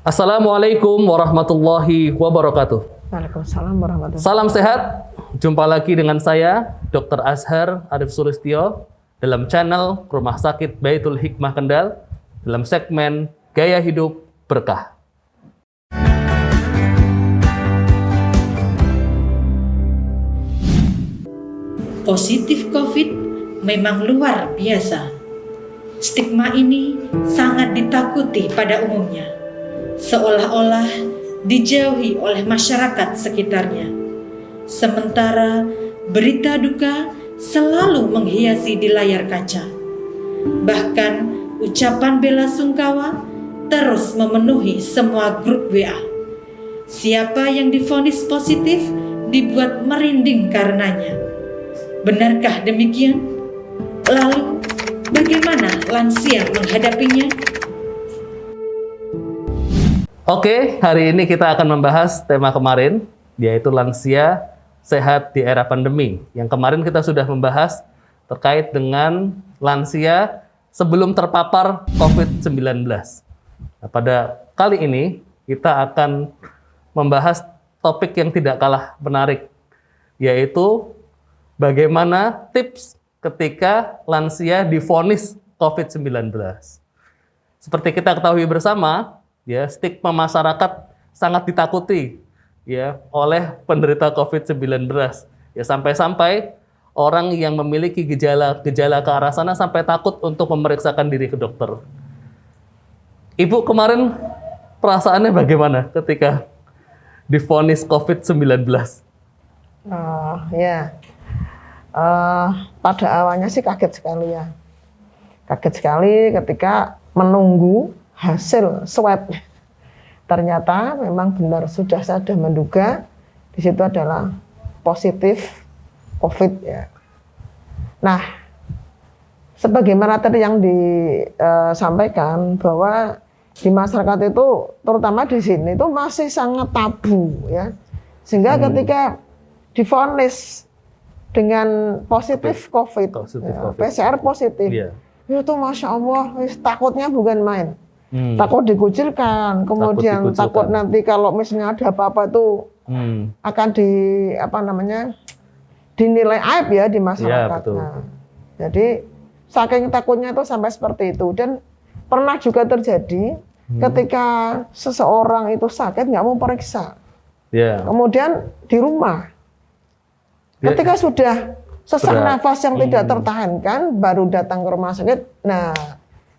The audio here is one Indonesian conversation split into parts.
Assalamualaikum warahmatullahi wabarakatuh. Waalaikumsalam warahmatullahi Salam sehat. Jumpa lagi dengan saya, Dr. Azhar Arif Sulistyo, dalam channel Rumah Sakit Baitul Hikmah Kendal, dalam segmen Gaya Hidup Berkah. Positif COVID memang luar biasa. Stigma ini sangat ditakuti pada umumnya, seolah-olah dijauhi oleh masyarakat sekitarnya. Sementara berita duka selalu menghiasi di layar kaca. Bahkan ucapan bela sungkawa terus memenuhi semua grup WA. Siapa yang divonis positif dibuat merinding karenanya. Benarkah demikian? Lalu, bagaimana lansia menghadapinya? Oke, hari ini kita akan membahas tema kemarin, yaitu lansia sehat di era pandemi. Yang kemarin kita sudah membahas terkait dengan lansia sebelum terpapar COVID-19. Nah, pada kali ini kita akan membahas topik yang tidak kalah menarik, yaitu bagaimana tips ketika lansia divonis COVID-19. Seperti kita ketahui bersama, ya, stigma masyarakat sangat ditakuti ya oleh penderita COVID-19. Ya, sampai-sampai orang yang memiliki gejala ke arah sana sampai takut untuk memeriksakan diri ke dokter. Ibu kemarin perasaannya bagaimana ketika divonis COVID-19? Ya. Pada awalnya sih kaget sekali ya. Kaget sekali ketika menunggu hasil swab. Ternyata memang benar sudah menduga di situ adalah positif COVID ya. Nah, sebagaimana tadi yang disampaikan bahwa di masyarakat itu terutama di sini itu masih sangat tabu ya. Sehingga ketika divonis dengan positif COVID, PCR positif, itu Masya Allah, takutnya bukan main. Takut dikucilkan, kemudian takut nanti kalau misalnya ada apa-apa itu akan dinilai aib ya di masyarakat. Ya, nah, jadi saking takutnya itu sampai seperti itu. Dan pernah juga terjadi ketika seseorang itu sakit nggak mau periksa, kemudian di rumah. Ketika sudah sesak nafas yang tidak tertahankan, baru datang ke rumah sakit. Nah,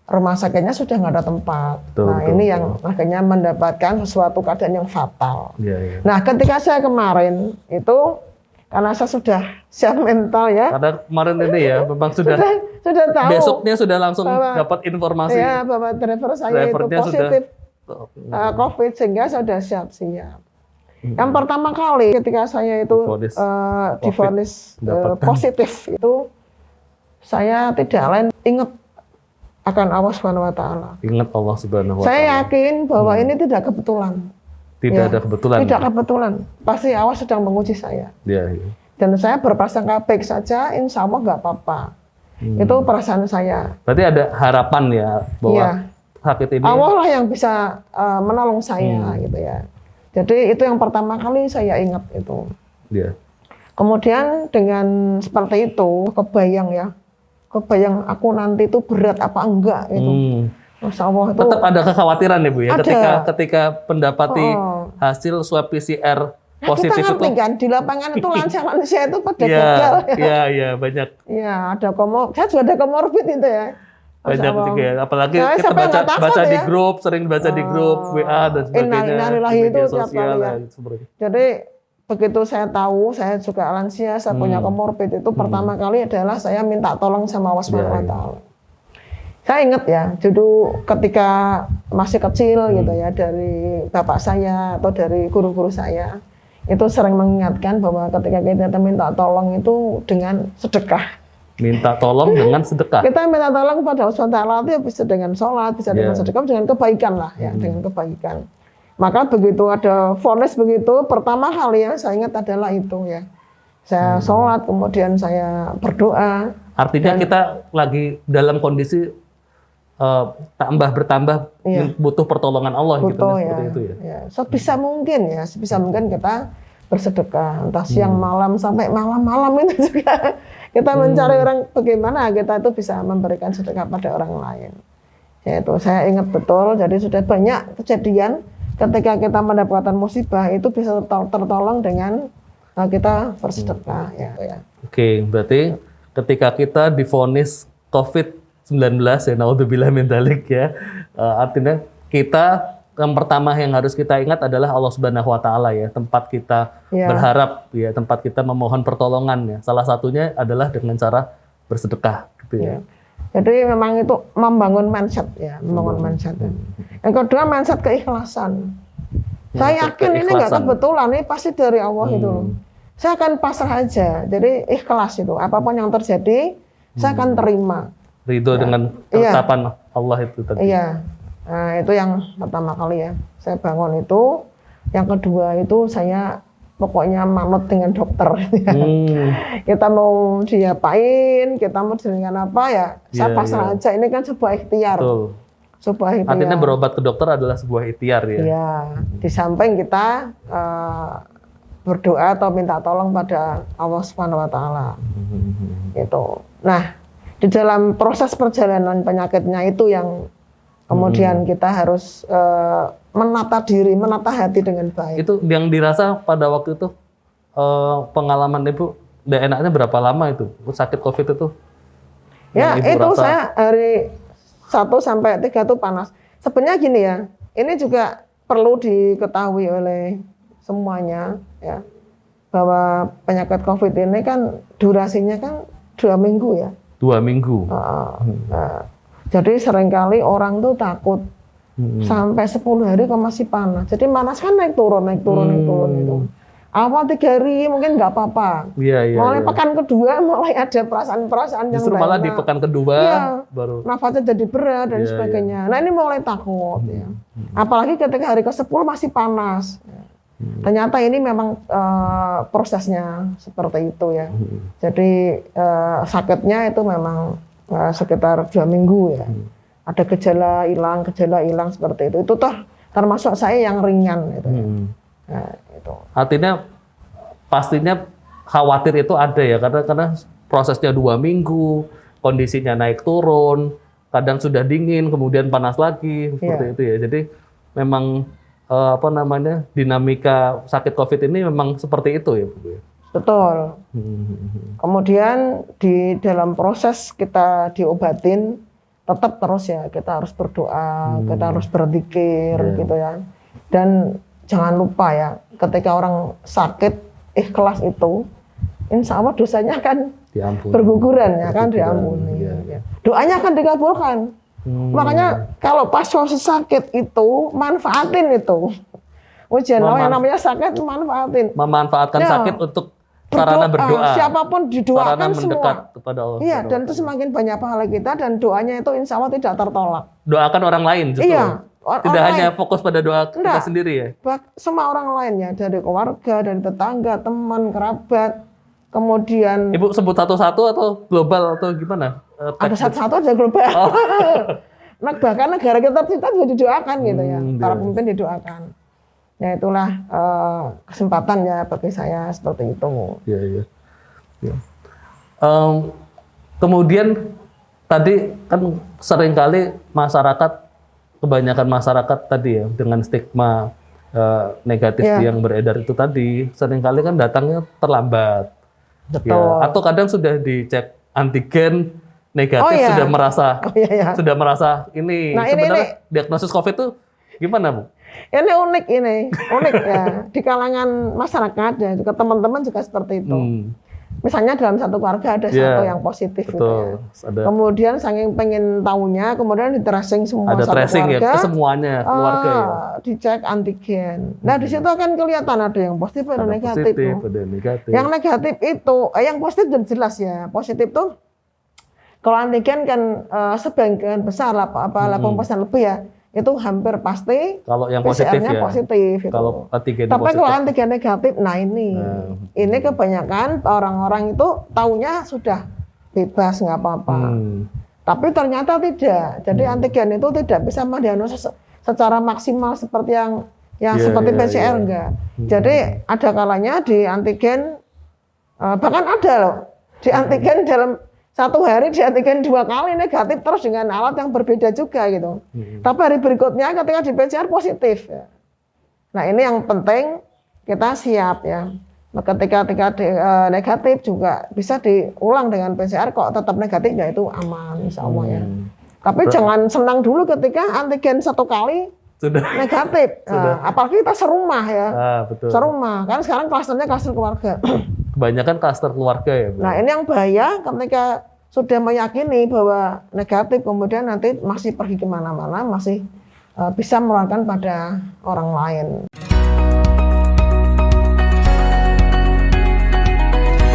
rumah sakitnya sudah nggak ada tempat. Ini yang akhirnya mendapatkan sesuatu keadaan yang fatal. Nah, ketika saya kemarin itu, karena saya sudah siap mental ya. Karena kemarin ini ya, memang sudah tahu. Besoknya sudah langsung dapat informasi. Ya, bahwa driver saya itu positif COVID, sehingga saya sudah siap-siap. Yang pertama kali ketika saya itu divonis positif itu, saya tidak lain ingat akan Allah Subhanahu wa Ta'ala. Ingat Allah Subhanahu wa Ta'ala. Saya yakin bahwa ini tidak kebetulan. Tidak ada kebetulan. Tidak kebetulan. Pasti Allah sedang menguji saya. Dan saya berprasangka baik saja, insya Allah nggak apa-apa. Itu perasaan saya. Berarti ada harapan ya bahwa sakit ini Allah lah yang bisa menolong saya gitu ya. Jadi itu yang pertama kali saya ingat itu. Kemudian dengan seperti itu kebayang aku nanti itu berat apa enggak gitu. Masya Allah itu. Tetap ada kekhawatiran ya Bu ya, ketika mendapati hasil swab PCR positif kita ngerti itu. Kan di lapangan itu lansia itu pada gagal. Iya banyak. Iya ada saya juga ada komorbid itu ya. Banyak juga ya. Apalagi kita baca di grup, sering baca di grup WA dan sebagainya, di media sosial ya. Jadi begitu saya tahu saya juga lansia, saya punya komorbid itu pertama kali adalah saya minta tolong sama Allah Subhanahu wa Ta'ala. Saya ingat ya, dulu ketika masih kecil gitu ya, dari bapak saya atau dari guru-guru saya itu sering mengingatkan bahwa ketika kita minta tolong itu dengan sedekah. Minta tolong dengan sedekah. Kita minta tolong kepada Allah SWT itu bisa dengan sholat, bisa dengan sedekah, dengan kebaikan lah ya, dengan kebaikan. Maka begitu ada vonis begitu, pertama kali yang saya ingat adalah itu ya. Saya sholat, kemudian saya berdoa. Artinya kita lagi dalam kondisi tambah bertambah Iya. butuh pertolongan Allah gitu Butuh seperti itu ya. ya. Sebisa mungkin ya, sebisa mungkin kita bersedekah, entah siang malam sampai malam-malam itu juga kita mencari orang bagaimana kita itu bisa memberikan sedekah pada orang lain. Yaitu saya ingat betul, jadi sudah banyak kejadian ketika kita mendapatkan musibah itu bisa tertolong dengan kita bersedekah ya. Oke, berarti ketika kita divonis COVID-19 ya, naudzubillah min dzalik ya, artinya kita yang pertama yang harus kita ingat adalah Allah Subhanahu wa taala ya, tempat kita Ya. berharap ya, tempat kita memohon pertolongan ya. Salah satunya adalah dengan cara bersedekah gitu ya. Jadi memang itu membangun mindset ya, membangun mindset. Yang kedua mindset keikhlasan. Saya yakin ini nggak kebetulan, ini pasti dari Allah itu loh. Saya akan pasrah aja, jadi ikhlas itu. Apapun yang terjadi, saya akan terima. Ridho dengan ketetapan Allah itu tadi. Iya, nah, itu yang pertama kali ya. Saya bangun itu. Yang kedua itu saya pokoknya manut dengan dokter. Kita mau diapain, kita mau dengan apa ya, saya pasrah aja. Ini kan sebuah ikhtiar. Betul. Sebuah ikhtiar. Artinya berobat ke dokter adalah sebuah ikhtiar ya. Iya, di samping kita berdoa atau minta tolong pada Allah Subhanahu wa taala. Gitu. Nah, di dalam proses perjalanan penyakitnya itu yang kemudian kita harus menata diri, menata hati dengan baik. Itu yang dirasa pada waktu itu pengalaman Ibu, udah enaknya berapa lama itu sakit COVID itu? Ya, Ibu itu rasa? saya hari 1 sampai 3 itu panas. Sebenarnya gini ya, ini juga perlu diketahui oleh semuanya ya, bahwa penyakit COVID ini kan durasinya kan 2 minggu ya. 2 minggu. Jadi seringkali orang tuh takut sampai 10 hari kok masih panas. Jadi panas kan naik turun gitu. Awal 3 hari mungkin nggak apa-apa. Iya. Mulai pekan kedua mulai ada perasaan-perasaan yang Justru malah di lain. pekan kedua Iya. baru. Nafasnya jadi berat dan Iya, sebagainya. Nah ini mulai takut ya. Apalagi ketika hari ke-10 masih panas. Ternyata ini memang prosesnya seperti itu ya. Jadi sakitnya itu memang sekitar 2 minggu ya. Ada gejala hilang seperti itu. Itu toh termasuk saya yang ringan gitu. Nah, itu. Artinya pastinya khawatir itu ada ya, karena prosesnya 2 minggu, kondisinya naik turun, kadang sudah dingin, kemudian panas lagi seperti itu ya. Jadi memang dinamika sakit COVID ini memang seperti itu ya, Bu. Betul. Kemudian di dalam proses kita diobatin, tetap terus ya kita harus berdoa, kita harus berzikir gitu ya. Dan jangan lupa ya, ketika orang sakit ikhlas itu, insya Allah dosanya akan Diampuni. berguguran ya kan, diampuni. Iya. Doanya akan dikabulkan. Makanya kalau pas proses sakit itu manfaatin itu. Ujian Allah yang namanya sakit manfaatin. Memanfaatkan Ya. sakit untuk sarana berdoa. Siapapun didoakan sarana mendekat semua. kepada Allah. Iya, dan itu semakin banyak pahala kita dan doanya itu insya Allah tidak tertolak. Doakan orang lain justru. Iya. Tidak orang hanya lain. fokus pada doa kita Enggak. sendiri ya. Semua orang lainnya, dari keluarga, dari tetangga, teman, kerabat, kemudian Ibu sebut satu-satu atau global atau gimana? ada satu-satu aja global. Nah, bahkan negara kita juga didoakan gitu ya, para pemimpin didoakan. Ya itulah kesempatannya bagi saya seperti itu. Iya. Kemudian tadi kan seringkali kebanyakan masyarakat tadi ya dengan stigma negatif yang beredar itu tadi seringkali kan datangnya terlambat. Betul. Ya, atau kadang sudah dicek antigen negatif sudah merasa ini. Nah, sebenarnya diagnosis COVID itu gimana, Bu? Ini unik ya di kalangan masyarakat ya, juga teman-teman juga seperti itu. Misalnya dalam satu keluarga ada satu yang positif gitu ya. Kemudian saking pengen tahunya, kemudian di tracing semua ada satu tracing keluarga. Ya ke semuanya keluarga ya. Dicek antigen. Nah di situ akan kelihatan ada yang positif ada negatif. Ada negatif. Yang negatif itu, yang positif dan jelas ya. Positif tuh kalau antigen kan sebagian besar 80% lebih ya. Itu hampir pasti kalau yang positif PCR-nya ya. positif gitu. Kalau antigen Tapi positif. kalau antigen negatif, nah ini kebanyakan orang-orang itu taunya sudah bebas nggak apa-apa. Tapi ternyata tidak. Jadi antigen itu tidak bisa mendiagnosis secara maksimal seperti yang seperti PCR enggak. Jadi ada kalanya di antigen bahkan ada loh di antigen dalam satu hari di antigen 2 kali negatif terus dengan alat yang berbeda juga gitu. Tapi hari berikutnya ketika di PCR positif. Nah ini yang penting kita siap ya. Ketika negatif juga bisa diulang dengan PCR kok tetap negatif ya itu aman insya Allah ya. Tapi jangan senang dulu ketika antigen 1 kali Sudah. negatif. Apalagi kita serumah ya. Betul. Serumah kan sekarang klasternya klaster keluarga. Kebanyakan klaster keluarga ya, Bu. Nah ini yang bahaya ketika sudah meyakini bahwa negatif kemudian nanti masih pergi kemana-mana masih bisa menularkan pada orang lain.